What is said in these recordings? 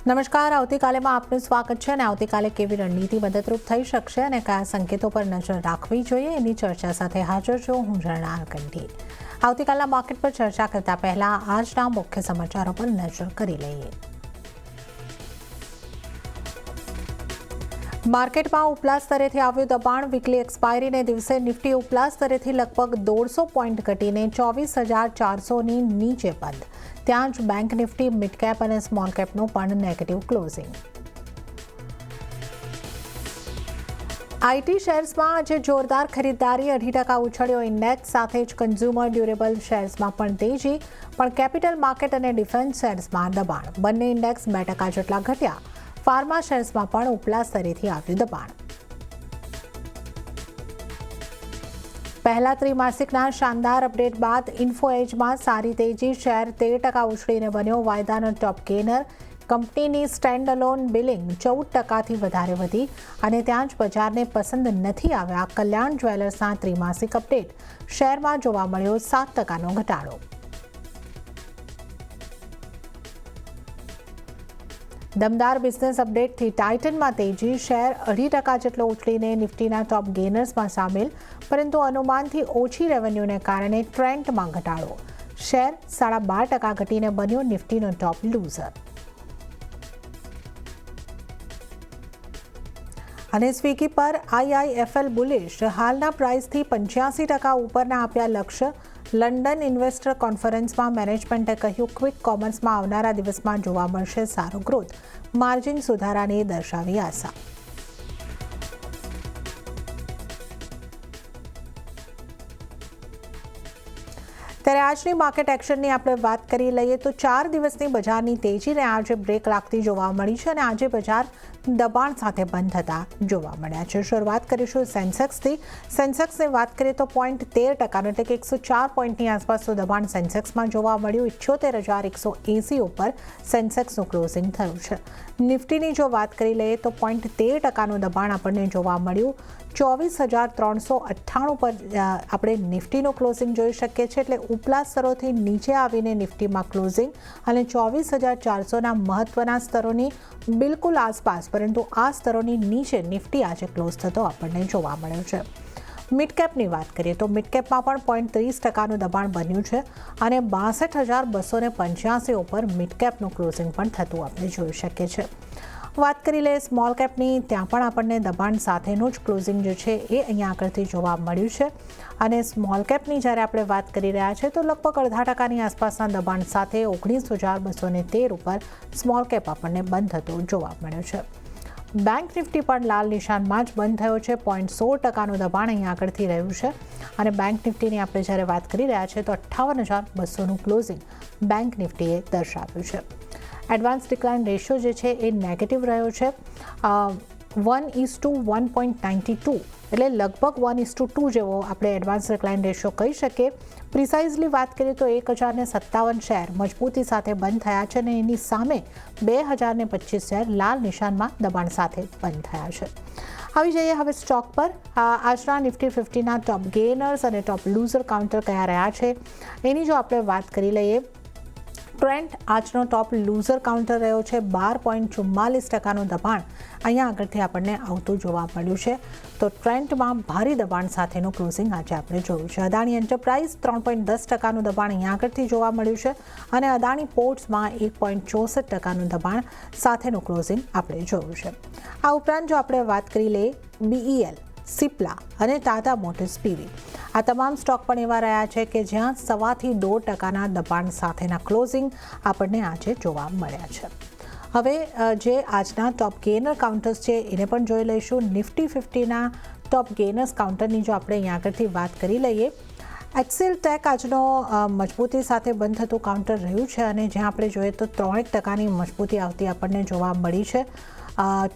નમસ્કાર, આવતીકાલેમાં આપનું સ્વાગત છે અને આવતીકાલે કેવી રણનીતિ મદદરૂપ થઈ શકશે અને કયા સંકેતો પર નજર રાખવી જોઈએ એની ચર્ચા સાથે હાજર છું હું ઝરણા કંઠી. આવતીકાલના માર્કેટ પર ચર્ચા કરતા પહેલા આજના મુખ્ય સમાચારો પર નજર કરી લઈએ. માર્કેટમાં ઉપલા સ્તરેથી આવ્યું દબાણ. વીકલી એક્સપાયરીને દિવસે નિફ્ટી ઉપલા સ્તરેથી લગભગ 150 પોઈન્ટ ઘટીને 24,400ની નીચે બંધ. ત્યાં જ બેંક નિફ્ટી, મિડ કેપ અને સ્મોલ કેપનું પણ નેગેટિવ ક્લોઝિંગ. આઈટી શેર્સમાં આજે જોરદાર ખરીદદારી, 2% ઉછળ્યો ઇન્ડેક્સ. સાથે જ કન્ઝ્યુમર ડ્યુરેબલ શેર્સમાં પણ તેજી, પણ કેપિટલ માર્કેટ અને ડિફેન્સ શેર્સમાં દબાણ. બંને ઇન્ડેક્સ 2% જેટલા ઘટ્યા. ફાર્મા શેર્સમાં પણ ઉપલા સ્તરેથી આવ્યું દબાણ. પહેલા ત્રિમાસિકના શાનદાર અપડેટ બાદ ઇન્ફો એજમાં સારી તેજી. શેર 13% ઉછળીને બન્યો વાયદાનો ટોપ ગેનર. કંપનીની સ્ટેન્ડ અલોન બિલિંગ 14%થી વધારે વધી અને ત્યાં જ બજારને પસંદ નથી આવ્યા કલ્યાણ જ્વેલર્સના ત્રિમાસિક અપડેટ. શેરમાં જોવા મળ્યો 7%નો ઘટાડો. દમદાર બિઝનેસ અપડેટથી ટાઇટનમાં તેજી. શેર 2% જેટલો ઉછળીને નિફ્ટીના ટોપ ગેનર્સમાં સામેલ, પરંતુ અનુમાનથી ઓછી રેવન્યુને કારણે ટ્રેન્ડમાં ઘટાડો. શેર 12.5% ઘટીને બન્યો નિફ્ટીનો ટોપ લૂઝર. અને સ્વિગી પર આઈઆઈએફએલ બુલિશ. હાલના પ્રાઇસથી 85% ઉપરના આપ્યા લક્ષ્ય. લંડન ઇન્વેસ્ટર કોન્ફરન્સમાં મેનેજમેન્ટે કહ્યું ક્વિક કોમર્સમાં આવનારા દિવસમાં જોવા મળશે સારો ગ્રોથ. માર્જિન સુધારાની દર્શાવી આશા. ત્યારે આજની માર્કેટ એક્શનની આપણે વાત કરી લઈએ તો 4 દિવસની બજારની તેજીને આજે બ્રેક લાગતી જોવા મળી છે અને આજે બજાર દબાણ સાથે બંધ થતા જોવા મળ્યા છે. શરૂઆત કરીશું સેન્સેક્સથી. સેન્સેક્સની વાત કરીએ તો 0.13% એટલે કે 104 પોઈન્ટની આસપાસનું દબાણ સેન્સેક્સમાં જોવા મળ્યું. 78,180 ઉપર સેન્સેક્સનું ક્લોઝિંગ થયું છે. નિફ્ટીની જો વાત કરી લઈએ તો 0.13%નું દબાણ આપણને જોવા મળ્યું. 24,398 પર આપણે નિફ્ટીનું ક્લોઝિંગ જોઈ શકીએ છીએ. એટલે ઉપલા સ્તરોથી નીચે આવીને નિફ્ટીમાં ક્લોઝિંગ અને 24,400ના મહત્વના સ્તરોની બિલકુલ આસપાસ, પરંતુ આ સ્તરોની નીચે નિફ્ટી આજે ક્લોઝ થતો આપણને જોવા મળ્યો છે. મિડ કેપની વાત કરીએ તો મિડ કેપમાં પણ 0.30%નું દબાણ બન્યું છે અને 62,285 ઉપર મિડ કેપનું ક્લોઝિંગ પણ થતું આપણે જોઈ શકીએ છીએ. વાત કરી લઈએ સ્મોલ કેપની, ત્યાં પણ આપણને દબાણ સાથેનું જ ક્લોઝિંગ જે છે એ અહીંયા આગળથી જોવા મળ્યું છે. અને સ્મોલ કેપની જ્યારે આપણે વાત કરી રહ્યા છીએ તો લગભગ 0.5%ની આસપાસના દબાણ સાથે 19,213 ઉપર સ્મોલ કેપ આપણને બંધ થતો જોવા મળ્યો છે. બેંક નિફ્ટી પણ લાલ નિશાનમાં જ બંધ થયો છે. 0.16%નું દબાણ અહીંયા આગળથી રહ્યું છે અને બેંક નિફ્ટીની આપણે જ્યારે વાત કરી રહ્યા છીએ તો 58,200નું ક્લોઝિંગ બેંક નિફ્ટીએ દર્શાવ્યું છે. એડવાન્સ ડિક્લાઇન રેશિયો જે છે એ નેગેટિવ રહ્યો છે. 1:1.92 એટલે લગભગ 1:2 જેવો આપણે એડવાન્સ ડિક્લાઇન રેશિયો કહી શકીએ. પ્રિસાઇઝલી વાત કરીએ તો 1,057 શેર મજબૂતી સાથે બંધ થયા છે અને એની સામે 2,025 શેર લાલ નિશાનમાં દબાણ સાથે બંધ થયા છે. આવી જઈએ હવે સ્ટોક પર. આજના નિફ્ટી 50ના ટોપ ગેનર્સ અને ટોપ લૂઝર કાઉન્ટર કયા રહ્યા છે એની જો આપણે વાત કરી લઈએ. ટ્રેન્ડ આજનો ટોપ લૂઝર કાઉન્ટર રહ્યો છે. 12.44%નું દબાણ અહીંયા આગળથી આપણને આવતું જોવા મળ્યું છે. તો ટ્રેન્ડમાં ભારે દબાણ સાથેનું ક્લોઝિંગ આજે આપણે જોયું છે. અદાણી એન્ટરપ્રાઇઝ 3.10%નું દબાણ અહીંયા આગળથી જોવા મળ્યું છે અને અદાણી પોર્ટ્સમાં 1.64%નું દબાણ સાથેનું ક્લોઝિંગ આપણે જોયું છે. આ ઉપરાંત જો આપણે વાત કરી લઈએ BEL, સિપ્લા અને ટાટા મોટર્સ PV, આ તમામ સ્ટોક પણ એવા રહ્યા છે કે જ્યાં 1.25% દબાણ સાથેના ક્લોઝિંગ આપણને આજે જોવા મળ્યા છે. હવે જે આજના ટોપ ગેનર કાઉન્ટર્સ છે એને પણ જોઈ લઈશું. નિફ્ટી 50ના ટોપ ગેનર્સ કાઉન્ટરની જો આપણે અહીંયા આગળથી વાત કરી લઈએ. એક્સેલ ટેક આજનો મજબૂતી સાથે બંધ થતું કાઉન્ટર રહ્યું છે અને જ્યાં આપણે જોઈએ તો 3% મજબૂતી આવતી આપણને જોવા મળી છે.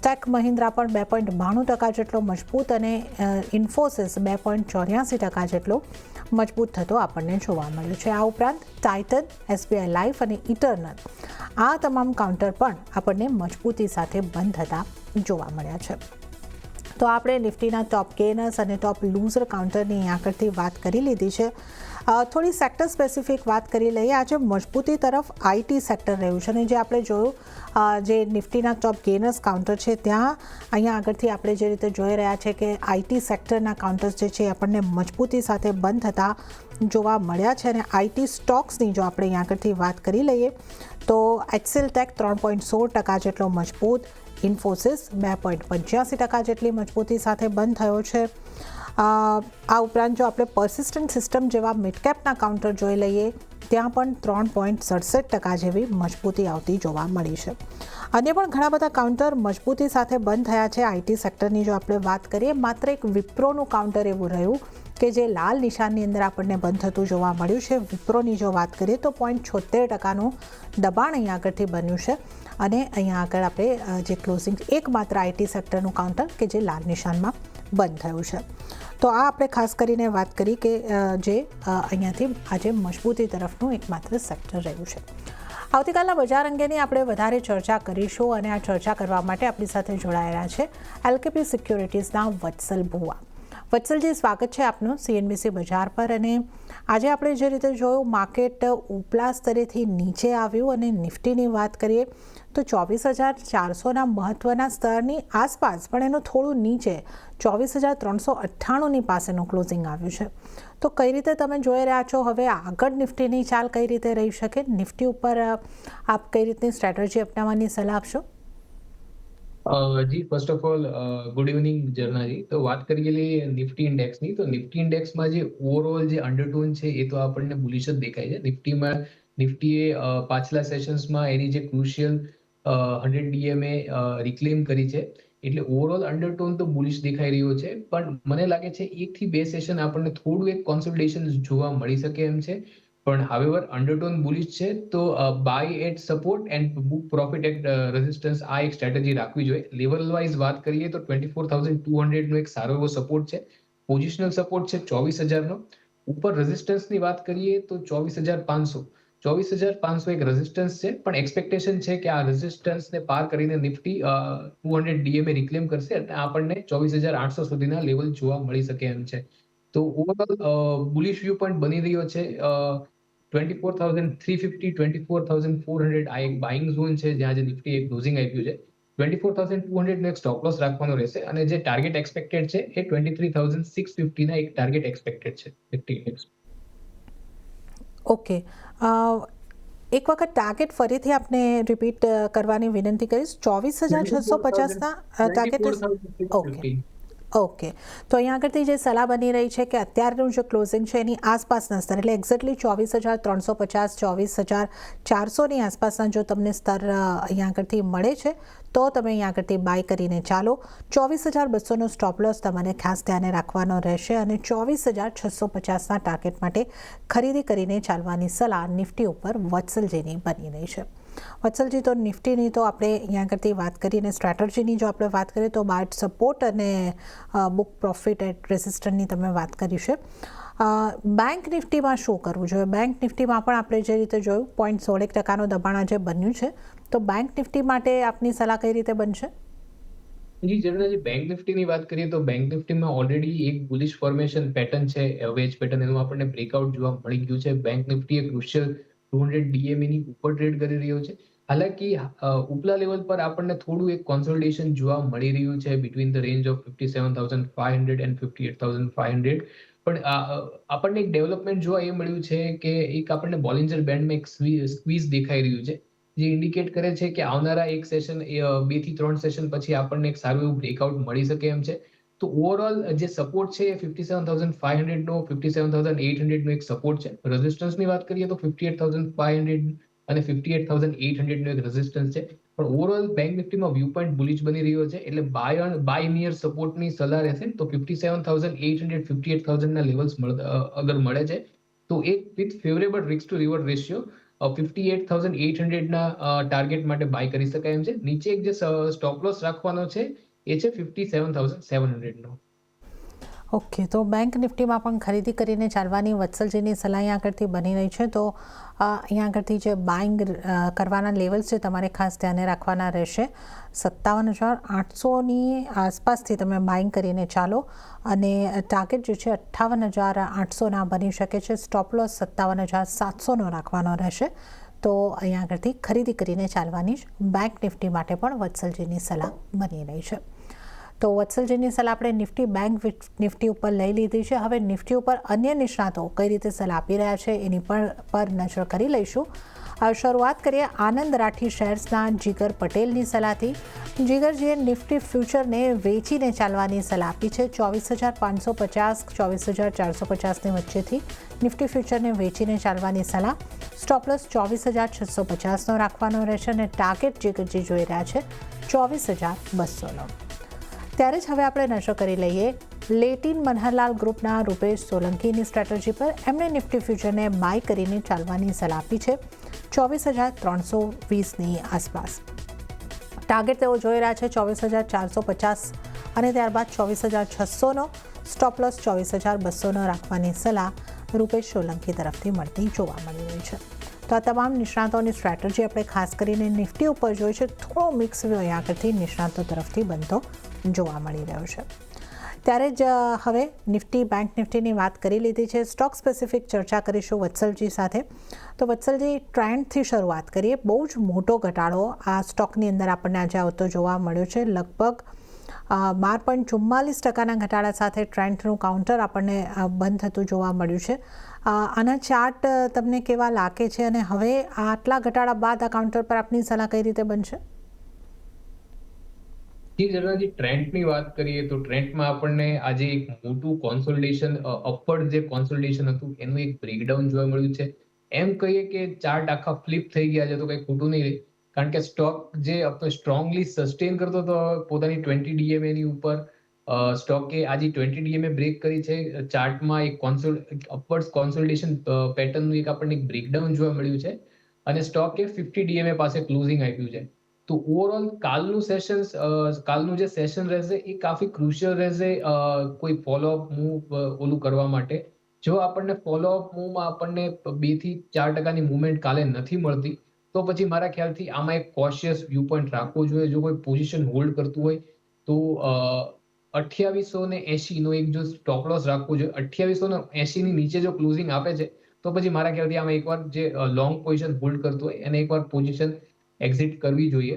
ટેક મહિન્દ્રા પણ 2.92% જેટલો મજબૂત અને ઇન્ફોસિસ 2.84% જેટલો મજબૂત થતો આપણને જોવા મળ્યો છે. આ ઉપરાંત ટાઇટન, SBI લાઈફ અને ઇટરનલ આ તમામ કાઉન્ટર પણ આપણને મજબૂતી સાથે બંધ થતા જોવા મળ્યા છે. તો આપણે નિફ્ટીના ટોપ ગેનર્સ અને ટોપ લૂઝર કાઉન્ટરની આગળથી વાત કરી લીધી છે. થોડી સેક્ટર સ્પેસિફિક વાત કરી લઈએ. આજે મજબૂતી તરફ આઈટી સેક્ટર રહ્યું છે અને જે આપણે જોયું જે નિફ્ટીના ટોપ ગેનર્સ કાઉન્ટર છે ત્યાં અહીંયા આગળથી આપણે જે રીતે જોઈ રહ્યા છે કે આઈટી સેક્ટરના કાઉન્ટર્સ જે છે આપણને મજબૂતી સાથે બંધ થતા જોવા મળ્યા છે. અને આઈટી સ્ટોક્સની જો આપણે અહીંયા આગળથી વાત કરી લઈએ તો એચસીએલ ટેક 3.16% જેટલો મજબૂત, ઇન્ફોસિસ 2.85% જેટલી મજબૂતી સાથે બંધ થયો છે. આ ઉપરાંત જો આપણે પર્સિસ્ટન્ટ સિસ્ટમ જેવા મિડકેપના કાઉન્ટર જોઈ લઈએ ત્યાં પણ 3.67% જેવી મજબૂતી આવતી જોવા મળી છે. અન્ય પણ ઘણા બધા કાઉન્ટર મજબૂતી સાથે બંધ થયા છે. આઈટી સેક્ટરની જો આપણે વાત કરીએ માત્ર એક વિપ્રોનું કાઉન્ટર એવું રહ્યું કે જે લાલ નિશાનની અંદર આપણને બંધ થતું જોવા મળ્યું છે. વિપ્રોની જો વાત કરીએ તો 0.76%નું દબાણ અહીંયા આગળથી બન્યું છે અને અહીંયા આગળ આપણે જે ક્લોઝિંગ એકમાત્ર આઈટી સેક્ટરનું કાઉન્ટર કે જે લાલ નિશાનમાં બંધ થયું છે. તો આ આપણે ખાસ કરીને વાત કરી કે જે અહીંયાથી આજે મજબૂતી તરફનું એકમાત્ર સેક્ટર રહ્યું છે. આવતીકાલના બજાર અંગેની આપણે વધારે ચર્ચા કરીશું અને આ ચર્ચા કરવા માટે આપણી સાથે જોડાયેલા છે એલકેપી સિક્યોરિટીઝના વત્સલ ભુવા. વત્સલજી, સ્વાગત છે આપનું CNBC બજાર પર. અને આજે આપણે જે રીતે જોયું માર્કેટ ઉપલા સ્તરેથી નીચે આવ્યું અને નિફ્ટીની વાત કરીએ તો 24,400ના મહત્ત્વના સ્તરની આસપાસ પણ એનું થોડું નીચે 24,398ની પાસેનું ક્લોઝિંગ આવ્યું છે. તો કઈ રીતે તમે જોઈ રહ્યા છો હવે આગળ નિફ્ટીની ચાલ કઈ રીતે રહી શકે? નિફ્ટી ઉપર આપ કઈ રીતની સ્ટ્રેટેજી અપનાવવાની સલાહ આપશો? જી first of all good evening જર્નાજી. તો વાત કરીએ નિફ્ટી ઇન્ડેક્સની, તો નિફ્ટી ઇન્ડેક્સમાં જે ઓવરઓલ જે અંડરટોન છે એ તો આપણને બુલિશ જ દેખાય છે. નિફ્ટીએ પાછલા સેશન્સમાં એની જે ક્રુશિયલ 100 DMA રિક્લેમ કરી છે, એટલે ઓવરઓલ અંડરટોન તો બુલિશ દેખાઈ રહ્યો છે. પણ મને લાગે છે 1 થી 2 સેશન આપણને થોડું એક કોન્સોલિડેશન જોવા મળી શકે એમ છે. પણ હાવેવર અંડરટોન બુલિશ છે તો buy at support and book profit at resistance આ એક સ્ટ્રેટેજી રાખવી જોઈએ. લેવલ વાઇઝ વાત કરીએ તો 24,200 નો એક સારો એવો સપોર્ટ છે. પોઝિશનલ સપોર્ટ છે 24,000 નો. ઉપર રેઝિસ્ટન્સની વાત કરીએ તો 24,500. 24,500 એક રેઝિસ્ટન્સ છે, પણ એક્સપેક્ટેશન છે કે આ રેઝિસ્ટન્સને પાર કરીને નિફ્ટી 200 DMA રિક્લેમ કરશે અને આપણને 24,800 સુધીના લેવલ જોવા મળી શકે એમ છે. તો ઓવરઓલ બુલિશ વ્યૂ પોઈન્ટ બની રહ્યો છે. 24,350, 24,400 આ એક બાઇંગ ઝોન છે જ્યાં જે નિફ્ટી એક ક્લોઝિંગ આપ્યું છે. 24,200 નો એક સ્ટોપ લોસ રાખવાનો રહેશે અને જે ટાર્ગેટ એક્સપેક્ટેડ છે એ 23,650 ના એક ટાર્ગેટ એક્સપેક્ટેડ છે નિફ્ટી ઇન્ડેક્સ. ઓકે, એક વખત ટાર્ગેટ ફરીથી આપને રિપીટ કરવાની વિનંતી કરીશ. 24,650ના ટાર્ગેટ. ઓકે, તો અહીંયા આગળથી જે સલાહ બની રહી છે કે અત્યારનું જે ક્લોઝિંગ છે એની આસપાસના સ્તર એટલે એક્ઝેક્ટલી 24,350, 24,400ની આસપાસના જો તમને સ્તર અહીંયા આગળથી મળે છે તો તમે અહીંયા આગળથી બાય કરીને ચાલો. 24,200નો સ્ટોપ લોસ તમારે ખાસ ધ્યાને રાખવાનો રહેશે અને 24,650ના ટાર્ગેટ માટે ખરીદી કરીને ચાલવાની સલાહ નિફ્ટી ઉપર વત્સલજીની બની રહી છે. વત્સલજી, તો નિફ્ટીની તો આપણે અહીંયા આગળથી વાત કરીને સ્ટ્રેટેજીની જો આપણે વાત કરીએ તો બાય સપોર્ટ અને બુક પ્રોફિટ એટ રેઝિસ્ટન્સની તમે વાત કરી છે. બેંક નિફ્ટીમાં શું કરવું જોઈએ? બેંક નિફ્ટીમાં પણ આપણે જે રીતે જોયું 0.16%નું દબાણ આજે બન્યું છે, તો બેંક નિફ્ટી માટે આપની સલાહ કઈ રીતે બનશે? જી જનરલી બેંક નિફ્ટીની વાત કરીએ તો બેંક નિફ્ટીમાં ઓલરેડી એક બુલિશ ફોર્મેશન પેટર્ન છે, વેજ પેટર્ન, એનું આપણને બ્રેકઆઉટ જોવા મળી ગયું છે. બેંક નિફ્ટી એક ક્રુશિયલ 200 DMA ની ઉપર ટ્રેડ કરી રહ્યો છે. હાલાકી ઉપલા લેવલ પર આપણને થોડું એક કોન્સોલિડેશન જોવા મળી રહ્યું છે between the range of 57,500 and 58,500. પણ આપણને એક ડેવલપમેન્ટ જોવા એ મળ્યું છે કે એક આપણને બોલિંજર બેન્ડમાં એક સ્ક્વીઝ દેખાઈ રહ્યું છે, જે ઇન્ડિકેટ કરે છે કે આવનારા એક સેશન 2 થી 3 સેશન પછી આપણને એક સારું એવું બ્રેકઆઉટ મળી શકે એમ છે. તો ઓવરઓલ જે સપોર્ટ છે એ 57,500 નો, 57,800 નો એક સપોર્ટ છે. રેઝિસ્ટન્સની વાત કરીએ તો 58,500 અને 58,800 નો એક રેઝિસ્ટન્સ છે. પણ ઓવરઓલ બેંક નિફ્ટીમાં વ્યૂ પોઈન્ટ બુલિશ બની રહ્યો છે, એટલે બાય નિયર સપોર્ટની સલાહ રહેશે. તો 57,800, 58,000 ના લેવલ્સ અગર મળે છે તો એક with favourable risk to reward ratio 58,800ના ટાર્ગેટ માટે બાય કરી શકાય એમ છે. નીચે એક જે સ્ટોપ લોસ રાખવાનો છે એ છે 57,700 નો. ઓકે, તો બેંક નિફ્ટીમાં પણ ખરીદી કરીને ચાલવાની વત્સલજીની સલાહ અહીંયા આગળથી બની રહી છે. તો અહીંયા આગળથી જે બાઇંગ કરવાના લેવલ્સ છે તમારે ખાસ ધ્યાને રાખવાના રહેશે. 57,800ની આસપાસથી તમે બાઇંગ કરીને ચાલો અને ટાર્ગેટ જે છે 58,800ના બની શકે છે. સ્ટોપ લોસ 57,700નો રાખવાનો રહેશે. તો અહીંયા આગળથી ખરીદી કરીને ચાલવાની જ બેંક નિફ્ટી માટે પણ વત્સલજીની સલાહ બની રહી છે. તો વત્સલજીની સલાહ આપણે નિફ્ટી બેંક નિફ્ટી ઉપર લઈ લીધી છે. હવે નિફ્ટી ઉપર અન્ય નિષ્ણાતો કઈ રીતે સલાહ આપી રહ્યા છે એની પર નજર કરી લઈશું. શરૂઆત કરીએ આનંદ રાઠી શેર્સના જીગર પટેલની સલાહથી. જીગરજીએ નિફ્ટી ફ્યુચરને વેચીને ચાલવાની સલાહ આપી છે. 24,550 24,450ની વચ્ચેથી નિફ્ટી ફ્યુચરને વેચીને ચાલવાની સલાહ. સ્ટોપ લોસ 24,650નો રાખવાનો રહેશે અને ટાર્ગેટ જીગરજી જોઈ રહ્યા છે 24,200નો. ત્યારે જ હવે આપણે નજર કરી લઈએ લેટિન મનહરલાલ ગ્રુપના રૂપેશ સોલંકીની સ્ટ્રેટેજી પર. એમણે નિફ્ટી ફ્યુચરને બાય કરીને ચાલવાની સલાહ આપી છે 24,320ની આસપાસ. ટાર્ગેટ તેઓ જોઈ રહ્યા છે 24,450 અને ત્યારબાદ 24,600નો. સ્ટોપ લોસ 24,200નો રાખવાની સલાહ રૂપેશ સોલંકી તરફથી મળતી જોવા મળી રહી છે. તો આ તમામ નિષ્ણાતોની સ્ટ્રેટેજી આપણે ખાસ કરીને નિફ્ટી ઉપર જોઈ છે. થોડો મિક્સ વ્યૂ અહીંયા આગળથી નિષ્ણાતો તરફથી બનતો જોવા મળી રહ્યો છે. ત્યારે જ હવે નિફ્ટી બેંક નિફ્ટીની વાત કરી લીધી છે. સ્ટોક સ્પેસિફિક ચર્ચા કરીશું વત્સલજી સાથે. તો વત્સલજી, ટ્રેન્ડથી શરૂઆત કરીએ. બહુ જ મોટો ઘટાડો આ સ્ટોકની અંદર આપણને આજે આવતો જોવા મળ્યો છે. લગભગ 12.44% ઘટાડા સાથે ટ્રેન્ડનું કાઉન્ટર આપણને બંધ થતું જોવા મળ્યું છે. આના ચાર્ટ તમને કેવા લાગે છે અને હવે આટલા ઘટાડા બાદ આ કાઉન્ટર પર આપની સલાહ કઈ રીતે બનશે? જનરલી ટ્રેન્ડની વાત કરીએ તો ટ્રેન્ડમાં આપણને આજે એક મોટું કોન્સોલિડેશન અપવર્ડ જે કોન્સોલિડેશન હતું એનું એક બ્રેકડાઉન જોવા મળ્યું છે. એમ કહીએ કે ચાર્ટ આખા ફ્લિપ થઈ ગયા છે તો કંઈ ખોટું નહીં રહે, કારણ કે સ્ટોક જે સ્ટ્રોંગલી સસ્ટેન કરતો હતો પોતાની 20 DMA ની ઉપર, સ્ટોકે આજે 20 DMA બ્રેક કરી છે. ચાર્ટમાં એક અપવર્ડ કોન્સોલિડેશન પેટર્નનું એક આપણને એક બ્રેકડાઉન જોવા મળ્યું છે અને સ્ટોકે 50 DMA પાસે ક્લોઝિંગ આપ્યું છે. તો ઓવરઓલ કાલનું જે સેશન રહેશે એ કાફી ક્રુશિયલ રહેશે કોઈ ફોલોઅપ મૂવ ઓલું કરવા માટે. જો આપણને ફોલોઅપ મૂવમાં આપણને 2 થી 4% મૂવમેન્ટ કાલે નથી મળતી તો પછી મારા ખ્યાલથી આમાં એક કોશિયસ વ્યૂ પોઈન્ટ રાખવો જોઈએ. જો કોઈ પોઝિશન હોલ્ડ કરતું હોય તો 2880નો એક જો સ્ટોપ લોસ રાખવો જોઈએ. 2880ની નીચે જો ક્લોઝિંગ આપે છે તો પછી મારા ખ્યાલથી આમાં એકવાર જે લોંગ પોઝિશન હોલ્ડ કરતું હોય એને એકવાર પોઝિશન એક્ઝિટ કરવી જોઈએ.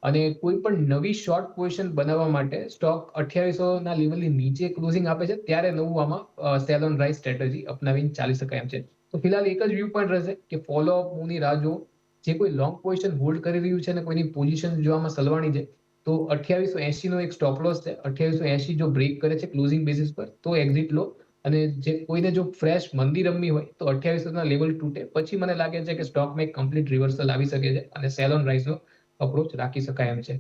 અને કોઈ પણ નવી શોર્ટ પોઝિશન બનાવવા માટે સ્ટોક 2800ના લેવલની નીચે ક્લોઝિંગ આપે છે ત્યારે નવું આમાં સેલ ઓન રાઇઝ સ્ટ્રેટેજી અપનાવીને ચાલી શકાય એમ છે. તો ફિલહાલ એક જ વ્યૂ પોઈન્ટ રહેશે કે ફોલોઅપ મૂવની રાહ જુઓ. જે કોઈ લોંગ પોઝિશન હોલ્ડ કરી રહ્યું છે અને કોઈની પોઝિશન જો આમાં સલવાણી છે તો 2880નો એક સ્ટોપ લોસ છે. 2880 જો બ્રેક કરે છે ક્લોઝિંગ બેસિસ પર તો એક્ઝિટ લો. અને જે કોઈને જો ફ્રેશ મંદી રમવી હોય તો 2800ના લેવલ તૂટે પછી મને લાગે છે કે સ્ટોકમાં એક કમ્પ્લીટ રિવર્સલ આવી શકે છે અને સેલ ઓન રાઇઝનો અપ્રોચ રાખી શકાય એમ છે.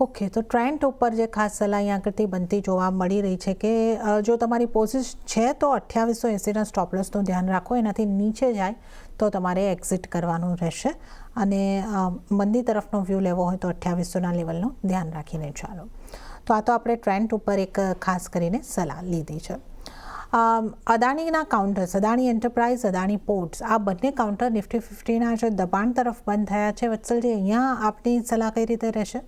ઓકે, તો ટ્રેન્ડ ઉપર જે ખાસ સલાહ અહીંયા આગળથી બનતી જોવા મળી રહી છે કે જો તમારી પોઝિશન છે તો 2880ના સ્ટોપ લોસનું ધ્યાન રાખો. એનાથી નીચે જાય તો તમારે એક્ઝિટ કરવાનું રહેશે અને મંદી તરફનો વ્યૂ લેવો હોય તો 2800ના લેવલનું ધ્યાન રાખીને ચાલો. તો આ તો આપણે ટ્રેન્ડ ઉપર એક ખાસ કરીને સલાહ લીધી છે. અદાણીના counters, Adani enterprise, Adani ports, આ બંને કાઉન્ટર નિફ્ટી 50ના જે દબાણ તરફ બંધ થયા છે, વત્સલજી, અહીંયા આપની સલાહ કઈ રીતે રહેશે?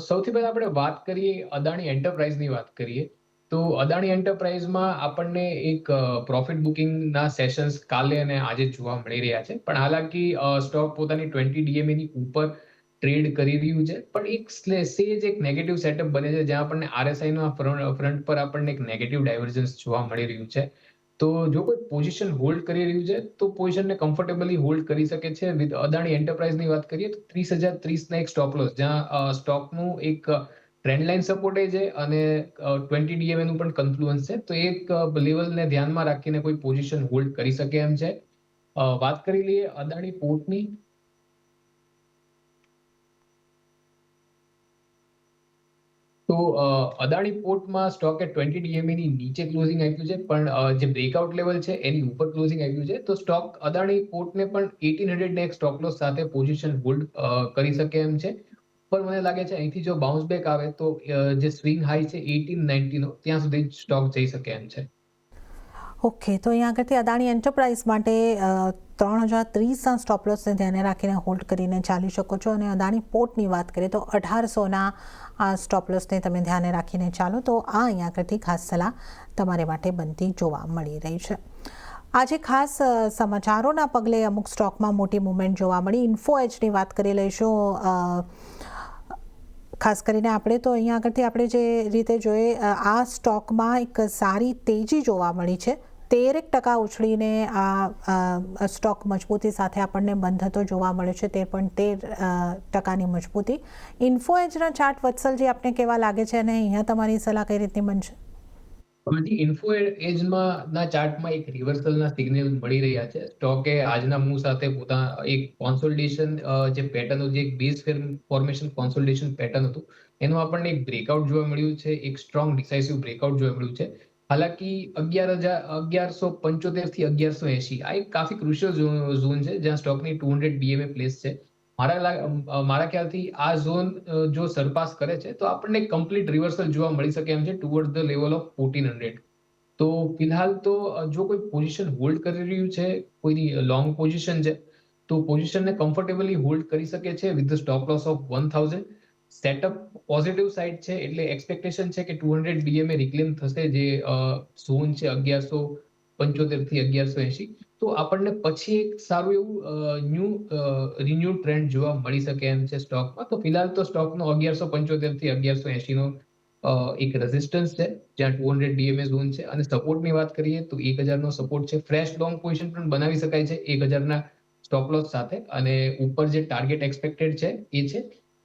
સૌથી પહેલા આપણે વાત કરીએ અદાણી એન્ટરપ્રાઇઝની વાત કરીએ તો અદાણી એન્ટરપ્રાઇઝમાં આપણને એક પ્રોફિટ બુકિંગના સેશન્સ કાલે અને આજે જોવા મળી રહ્યા છે. પણ હાલાકી સ્ટોક પોતાની 20 DMA ની ઉપર ટ્રેડ કરી રહ્યું છે, પણ એક સેજ એક નેગેટિવ સેટઅપ બને છે જ્યાં આપણને RSIના ફ્રન્ટ પર આપણને એક નેગેટિવ ડાયવર્જન્સ જોવા મળી રહ્યું છે. તો જો કોઈ પોઝિશન હોલ્ડ કરી રહ્યું છે તો પોઝિશનને કમ્ફર્ટેબલી હોલ્ડ કરી શકે છે. વિથ અદાણી એન્ટરપ્રાઇઝની વાત કરીએ તો 30,030ના એક સ્ટોપ લોસ, જ્યાં સ્ટોકનું એક ટ્રેન્ડ લાઇન સપોર્ટ છે અને 20 DMA નું પણ કન્ફ્લુઅન્સ છે. તો એક લેવલને ધ્યાનમાં રાખીને કોઈ પોઝિશન હોલ્ડ કરી શકે એમ છે. વાત કરી લઈએ અદાણી પોર્ટની તો અદાણી પોર્ટમાં સ્ટોકે 20 DMA ની નીચે ક્લોઝિંગ આપ્યું છે, પણ જે બ્રેકઆઉટ લેવલ છે એની ઉપર ક્લોઝિંગ આપ્યું છે. તો સ્ટોક અદાણી પોર્ટને પણ 1800 ને એક સ્ટોપ લોસ સાથે પોઝિશન હોલ્ડ કરી શકે એમ છે. પણ મને લાગે છે અહીંથી જો બાઉન્સ બેક આવે તો જે સ્વિંગ હાઈ છે 1890 નો ત્યાં સુધી સ્ટોક જઈ શકે એમ છે. ઓકે, તો અહીંયા આગળથી અદાણી એન્ટરપ્રાઇઝ માટે 3030ના સ્ટોપ લોસને ધ્યાને રાખીને હોલ્ડ કરીને ચાલી શકો છો. અને અદાણી પોર્ટની વાત કરીએ તો 1800ના સ્ટોપ લોસને તમે ધ્યાને રાખીને ચાલો, તો આ અહીંયા આગળથી ખાસ સલાહ તમારે માટે બનતી જોવા મળી રહી છે. આજે ખાસ સમાચારોના પગલે અમુક સ્ટોકમાં મોટી મૂવમેન્ટ જોવા મળી. ઇન્ફો એજની વાત કરી લઈશું. ખાસ કરીને આપણે તો અહીંયા આગળથી આપણે જે રીતે જોઈએ, આ સ્ટોકમાં એક સારી તેજી જોવા મળી છે. 13% ઉછળીને આ સ્ટોક મજબૂતી સાથે આપણને બંધ થતો જોવા મળે છે. 13.13%ની મજબૂતી. ઇન્ફો એજના ચાર્ટ વત્સલજી આપને કેવા લાગે છે અને અહીંયા તમારી સલાહ કઈ રીતની બનશે? હજી ઇન્ફો એજમાં ના ચાર્ટમાં એક રિવર્સલના સિગ્નલ મળી રહ્યા છે. સ્ટોકે આજના મૂવ સાથે પોતાના એક કોન્સોલિડેશન જે પેટર્ન હતું, જે એક બેઝ ફોર્મેશન કોન્સોલિડેશન પેટર્ન હતું, એનું આપણને એક બ્રેકઆઉટ જોવા મળ્યું છે. એક સ્ટ્રોંગ ડિસાઇસિવ બ્રેકઆઉટ જોવા મળ્યું છે. હાલાકી 11,1175 થી 1180 આ એક કાફી ક્રુશિયલ ઝોન છે જ્યાં સ્ટોકની 200 DMA પ્લેસ છે. મારા ખ્યાલથી આ ઝોન જો સરપાસ કરે છે તો આપણને કમ્પ્લીટ રિવર્સલ જોવા મળી શકે એમ છે ટુવર્ડ ધ લેવલ ઓફ 1400. તો ફિલહાલ તો જો કોઈ પોઝિશન હોલ્ડ કરી રહ્યું છે, કોઈની લોંગ પોઝિશન છે, તો પોઝિશનને કમ્ફર્ટેબલી હોલ્ડ કરી શકે છે with the stop loss of 1000. Setup positive side છે, એટલે એક્સપેક્ટેશન છે કે 200 DMA રિક્લેમ થશે, જે ઝોન છે 1175 થી 1180. તો આપણને પછી એક સારું એવું રિન્યુ ટ્રેન્ડ જોવા મળી શકે એમ છે સ્ટોકમાં. તો ફિલહાલ તો સ્ટોકનો 1175 થી 1180 નો એક રેઝિસ્ટન્સ છે જ્યાં 200 DMA ઝોન છે. અને સપોર્ટની વાત કરીએ તો 1000 નો સપોર્ટ છે. ફ્રેશ લોંગ પોઝિશન પણ બનાવી શકાય છે 1000ના સ્ટોપ લોસ સાથે. અને ઉપર જે ટાર્ગેટ એક્સપેક્ટેડ છે એ છે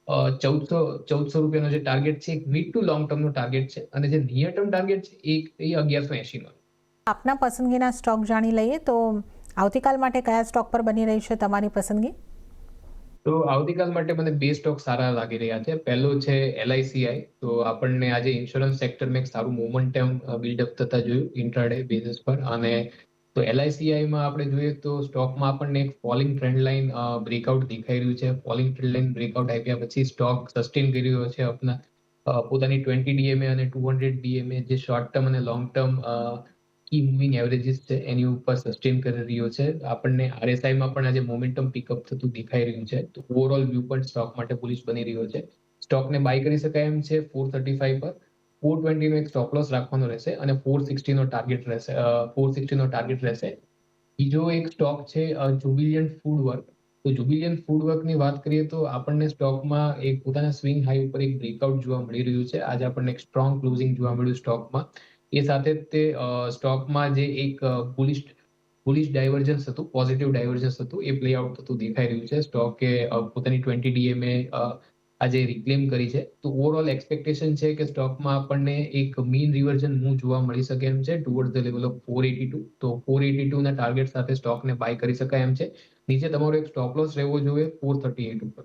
1400 રૂપિયાનો જે ટાર્ગેટ છે, એક મિડ ટુ લોંગ ટર્મનો ટાર્ગેટ છે. અને જે નિયર ટર્મ ટાર્ગેટ છે એ 1180 નો. આપના પસંદગીના સ્ટોક જાણી લઈએ તો આવતીકાલ માટે કયા સ્ટોક પર બની રહી છે તમારી પસંદગી? તો આવતીકાલ માટે મને બે સ્ટોક સારા લાગી રહ્યા છે. પહેલો છે LICI. તો આપણને આજે ઇન્સ્યોરન્સ સેક્ટરમાં એક સારું મોમેન્ટમ બિલ્ડઅપ થતા જોયું ઇન્ટ્રાડે બેઝિસ પર. અને તો LICIમાં આપણે જોઈએ તો સ્ટોકમાં આપણને એક ફોલિંગ ટ્રેન્ડ લાઇન બ્રેકઆઉટ દેખાઈ રહ્યું છે. ફોલિંગ ટ્રેન્ડ લાઇન બ્રેકઆઉટ આપ્યા પછી સ્ટોક સસ્ટેન કરી રહ્યો છે પોતાની 20 DMA અને 200 DMA જે શોર્ટ ટર્મ અને લોંગ ટર્મ કી મૂવિંગ એવરેજીસ છે એની ઉપર સસ્ટેન કરી રહ્યો છે. આપણને RSIમાં પણ આજે મોમેન્ટમ પિકઅપ થતું દેખાઈ રહ્યું છે. તો ઓવરઓલ વ્યૂ પણ સ્ટોક માટે બુલિશ બની રહ્યો છે. સ્ટોકને બાય કરી શકાય એમ છે 435 પર. 420 નો એક સ્ટોપ લોસ રાખવાનો રહેશે અને 460 નો ટાર્ગેટ રહેશે. 460 નો ટાર્ગેટ રહેશે. બીજો એક સ્ટોક છે જુબિલિયન્ટ ફૂડવર્ક. તો જુબિલિયન્ટ ફૂડવર્કની વાત કરીએ તો આપણને સ્ટોકમાં એક પોતાના સ્વિંગ હાઈ ઉપર એક બ્રેકઆઉટ જોવા મળી રહ્યું છે. આજે આપણને એક સ્ટ્રોંગ ક્લોઝિંગ જોવા મળ્યું સ્ટોકમાં. એ સાથે તે સ્ટોકમાં જે એક બુલિશ ડાયવર્જન્સ હતું, પોઝિટિવ ડાયવર્જન્સ હતું, એ પ્લે આઉટ થતું દેખાઈ રહ્યું છે. સ્ટોકે પોતાની 20 DMA આજે રિક્લેમ કરી છે. તો ઓવરઓલ એક્સપેક્ટેશન છે કે સ્ટોકમાં આપણને એક મીન રિવર્ઝન મૂવ જોવા મળી શકે એમ છે ટુવર્ડ ધ લેવલ ઓફ 482. તો 482 ના ટાર્ગેટ સાથે સ્ટોકને બાય કરી શકાય એમ છે. નીચે તમારો એક સ્ટોપ લોસ રહેવો જોઈએ 438 ઉપર.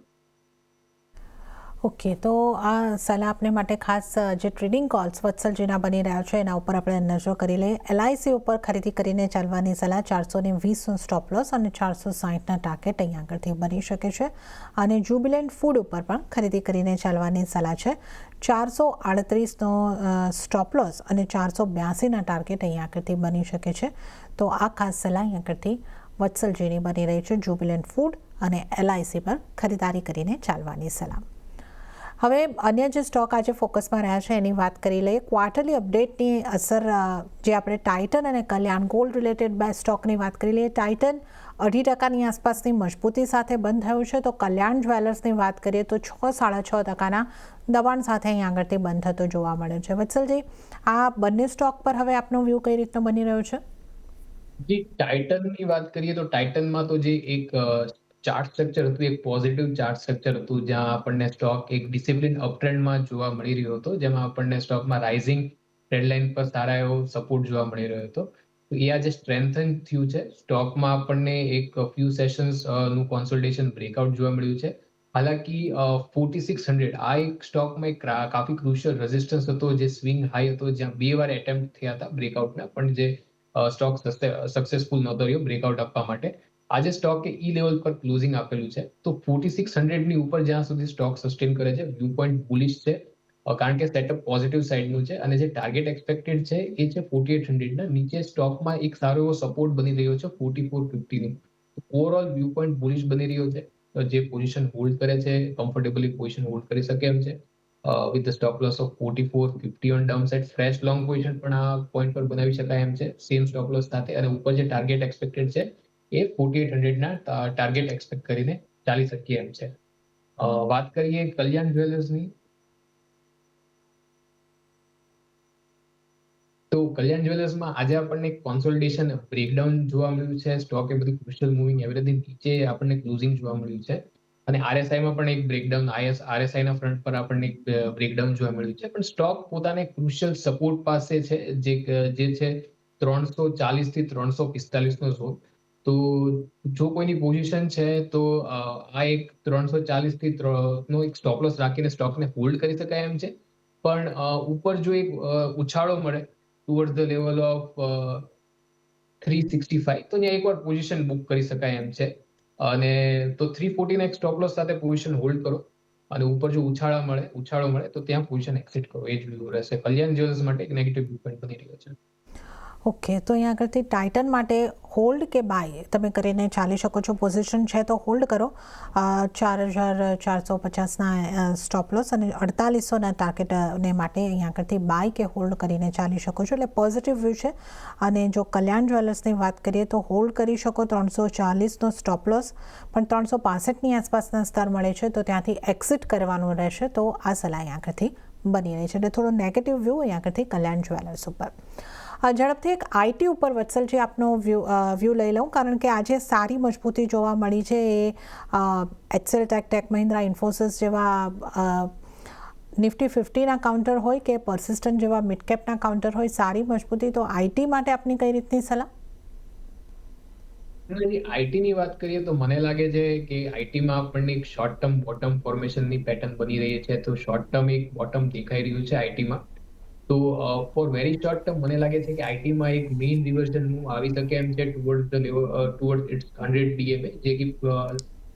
ઓકે, તો આ સલાહ આપને માટે ખાસ જે ટ્રેડિંગ કોલ્સ વત્સલજીના બની રહ્યા છે એના ઉપર આપણે નજર કરી લઈએ. LIC ઉપર ખરીદી કરીને ચાલવાની સલાહ. 420નો સ્ટોપ લોસ અને 460ના ટાર્ગેટ અહીંયા આગળથી બની શકે છે. અને જુબિલન્ટ ફૂડ ઉપર પણ ખરીદી કરીને ચાલવાની સલાહ છે. 438નો સ્ટોપ લોસ અને 482ના ટાર્ગેટ અહીંયા આગળથી બની શકે છે. તો આ ખાસ સલાહ અહીંયા આગળથી વત્સલજીની બની રહી છે. જુબિલન્ટ ફૂડ અને LIC પર ખરીદારી કરીને ચાલવાની સલાહ. હવે અન્ય જે સ્ટોક આજે ફોકસમાં રહ્યા છે એની વાત કરી લઈએ. ક્વાર્ટરલી અપડેટની અસર જે આપણે ટાઇટન અને કલ્યાણ ગોલ્ડ રિલેટેડ બે સ્ટોકની વાત કરી લઈએ. ટાઇટન 2.5%ની આસપાસની મજબૂતી સાથે બંધ થયું છે, તો કલ્યાણ જ્વેલર્સની વાત કરીએ તો 6-6.5%ના દબાણ સાથે અહીં આગળથી બંધ થતો જોવા મળે છે. વત્સલજી, આ બંને સ્ટોક પર હવે આપનો વ્યૂ કઈ રીતનો બની રહ્યો છે? જી, ટાઇટનની વાત કરીએ તો ટાઇટનમાં તો જે એક ચાર્ટ સ્ટ્રક્ચર હતું, એક પોઝિટિવ ચાર્ટ સ્ટ્રક્ચર હતું જ્યાં આપણને સ્ટોક એક ડિસિપ્લિન અપટ્રેન્ડમાં જોવા મળી રહ્યો હતો, જેમાં આપણને સ્ટોકમાં રાઇઝિંગ ટ્રેન્ડ લાઇન પર સારા એવો સપોર્ટ જોવા મળી રહ્યો હતો. તો એ આજે સ્ટ્રેન્થન થયું છે. સ્ટોકમાં આપણને એક ફ્યુ સેશન્સ નું કોન્સોલિડેશન બ્રેકઆઉટ જોવા મળ્યું છે. હાલાકી 4600 આ એક સ્ટોકમાં એક કાફી ક્રુશિયલ રેઝિસ્ટન્સ હતો, જે સ્વિંગ હાઈ હતો, જ્યાં બે વાર એટેમ્પ્ટ થયા હતા બ્રેકઆઉટના, પણ જે સ્ટોક સક્સેસફુલ નહોતો રહ્યો બ્રેકઆઉટ આપવા માટે. આજે સ્ટોકે ઈ લેવલ પર ક્લોઝિંગ આપેલું છે, તો 4600 ની ઉપર જ્યાં સુધી સ્ટોક સસ્ટેન કરે છે, વ્યૂ પોઈન્ટ બુલિશ છે, કારણ કે સેટઅપ પોઝિટિવ સાઇડનું છે અને જે ટાર્ગેટ એક્સપેક્ટેડ છે એ છે 4800 ના નીચે સ્ટોકમાં એક સારો એવો સપોર્ટ બની રહ્યો છે 4450 નું. ઓવરઓલ વ્યૂ પોઈન્ટ બુલિશ બની રહ્યો છે. જે પોઝિશન હોલ્ડ કરે છે કમ્ફર્ટેબલી પોઝિશન હોલ્ડ કરી શકે એમ છે with the stop loss of 4450 on down side. Fresh long position પણ આ પોઈન્ટ પર બનાવી શકાય એમ છે સેમ સ્ટોપ લોસ સાથે, અને ઉપર જે ટાર્ગેટ એક્સપેક્ટેડ છે એ 4800 ના ટાર્ગેટ એક્સપેક્ટ કરીને ચાલી શકીએ એમ છે. વાત કરીએ કલ્યાણ જ્વેલર્સની, તો કલ્યાણ જ્વેલર્સમાં આજે આપણને કોન્સોલિડેશન બ્રેકડાઉન જોવા મળ્યું છે. સ્ટોક એ બધું ક્રુશિયલ મૂવિંગ એવરેજની નીચે આપણને ક્લોઝિંગ જોવા મળ્યું છે, અને આરએસઆઈમાં પણ એક બ્રેકડાઉન, આરએસઆઈના ફ્રન્ટ પર આપણને એક બ્રેકડાઉન જોવા મળ્યું છે. પણ સ્ટોક પોતાને ક્રુશિયલ સપોર્ટ પાસે છે, જે છે 340 થી 345 નો ઝોન. તો જો કોઈની પોઝિશન છે તો આ એક 340 થી નો એક સ્ટોપ લોસ રાખીને સ્ટોકને હોલ્ડ કરી શકાય એમ છે. પણ ઉપર જો એક ઉછાળો મળે ટુવર્ડ ધ લેવલ ઓફ 365, તો ત્યાં એકવાર પોઝિશન બુક કરી શકાય એમ છે. અને તો 340 ના એક સ્ટોપ લોસ સાથે પોઝિશન હોલ્ડ કરો, અને ઉપર જો ઉછાળો મળે તો ત્યાં પોઝિશન એક્ઝિટ કરો, એ જ વ્યૂ રહેશે. કલ્યાણ જ્વેલર્સ માટે એક નેગેટિવ વ્યૂ પોઈન્ટ બની રહ્યો છે. ઓકે, તો અહીંયા આગળથી ટાઇટન માટે હોલ્ડ કે બાય તમે કરીને ચાલી શકો છો. પોઝિશન છે તો હોલ્ડ કરો. 4450ના સ્ટોપ લોસ અને 4800ના ટાર્ગેટને માટે અહીંયા આગળથી બાય કે હોલ્ડ કરીને ચાલી શકો છો, એટલે પોઝિટિવ વ્યૂ છે. અને જો કલ્યાણ જ્વેલર્સની વાત કરીએ તો હોલ્ડ કરી શકો. 340નો સ્ટોપ લોસ, પણ 365ની આસપાસના સ્તર મળે છે તો ત્યાંથી એક્ઝિટ કરવાનું રહેશે. તો આ સલાહ અહીંયા આગળથી બની રહી છે, એટલે થોડો નેગેટિવ વ્યૂ અહીંયા આગળથી કલ્યાણ જ્વેલર્સ ઉપર. ઝડપથી એક આઈટી ઉપર વત્સલજી આપનો વ્યૂ લઈ લઉં, કારણ કે આજે સારી મજબૂતી જોવા મળી છે. એ એચસેલ ટેક મહિન્દ્રા ઇન્ફોસિસ જેવા નિફ્ટી 50ના કાઉન્ટર હોય કે પરસિસ્ટન્ટ જેવા મિડ કેપના કાઉન્ટર હોય, સારી મજબૂતી. તો આઈટી માટે આપની કઈ રીતની સલાહ? આઈટીની વાત કરીએ તો મને લાગે છે કે આઈટીમાં આપણને એક શોર્ટ ટર્મ બોટમ ફોર્મેશનની પેટર્ન બની રહી છે. તો શોર્ટ ટર્મ એક બોટમ દેખાઈ રહ્યું છે આઈટીમાં. તો ફોર વેરી શોર્ટ ટર્મ મને લાગે છે કે આઈટીમાં એક મેઇન રિવર્ઝન મૂવ આવી શકે એમ છે ટુવર્ડ ઇટ્સ 100 ડીએમએ, જે કે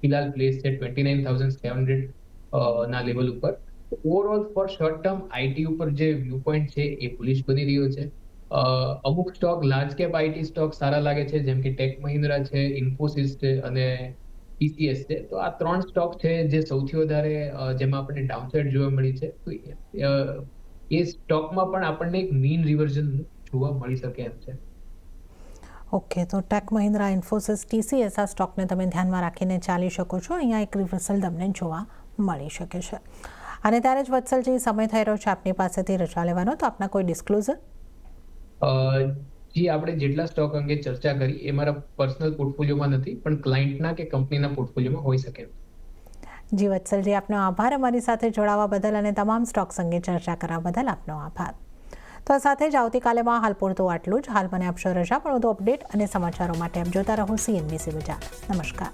ફિલહાલ પ્લેસ છે 29,700 ના લેવલ ઉપર. Overall for short term IT ઉપર જે વ્યૂ પોઈન્ટ છે એ બુલિશ બની રહ્યો છે. અમુક stock, large cap IT stock સારા લાગે છે, જેમ કે ટેક મહિન્દ્રા છે, ઇન્ફોસિસ છે અને ટીસીએસ છે. તો આ 3 સ્ટોક છે જે સૌથી વધારે જેમાં આપણને ડાઉનસાઇડ જોવા મળી છે. તો એ સ્ટોકમાં પણ આપણને એક મીન રિવર્ઝન જોવા મળી શકે એમ છે. ઓકે, તો ટેક મહિન્દ્રા, ઇન્ફોસિસ, ટીસીએસ આ સ્ટોકને તમે ધ્યાનમાં રાખીને ચાલી શકો છો. અહીંયા એક રિવર્સલ તમને જોવા મળી શકે છે. અને ત્યારે જ વત્સલજી, સમય થઈ રહ્યો છે આપની પાસેથી રજા લેવાનો, તો આપના કોઈ ડિસ્ક્લોઝર? જી, આપણે જેટલા સ્ટોક અંગે ચર્ચા કરી એ મારા પર્સનલ પોર્ટફોલિયોમાં નથી, પણ ક્લાયન્ટના કે કંપનીના પોર્ટફોલિયોમાં હોઈ શકે. જી વત્સલજી, આપનો આભાર અમારી સાથે જોડાવા બદલ અને તમામ સ્ટોક્સ અંગે ચર્ચા કરવા બદલ આપનો આભાર. તો આ સાથે જ આવતીકાલેમાં હાલ પૂરતું આટલું જ. હાલ મને આપશો રજા, પણ વધુ અપડેટ અને સમાચારો માટે આપ જોતા રહો CNBC બજાર. નમસ્કાર.